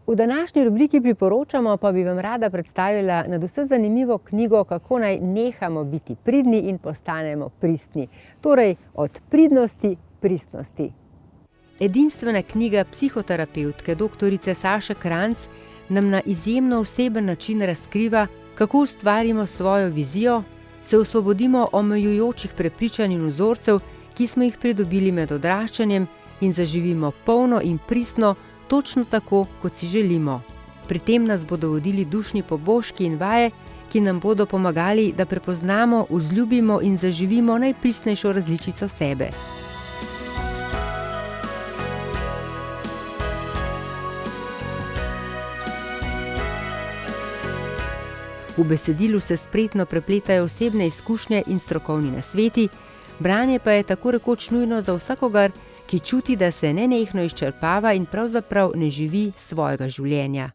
V današnji rubriki Priporočamo pa bi vam rada predstavila nadvse zanimivo knjigo Kako naj nehamo biti pridni in postanemo pristni. Torej, od pridnosti pristnosti. Edinstvena knjiga psihoterapevtke dr. Saše Kranjc nam na izjemno oseben način razkriva, kako ustvarimo svojo vizijo, se osvobodimo omejujočih prepričanj in vzorcev, ki smo jih pridobili med odraščanjem, in zaživimo polno in pristno, točno tako, kot si želimo. Pri tem nas bodo vodili dušni pobožki in vaje, ki nam bodo pomagali, da prepoznamo, vzljubimo in zaživimo najpristnejšo različico sebe. V besedilu se spretno prepletajo osebne izkušnje in strokovni nasveti, branje pa je tako rekoč nujno za vsakogar, ki čuti, da se nenehno izčrpava in pravzaprav ne živi svojega življenja.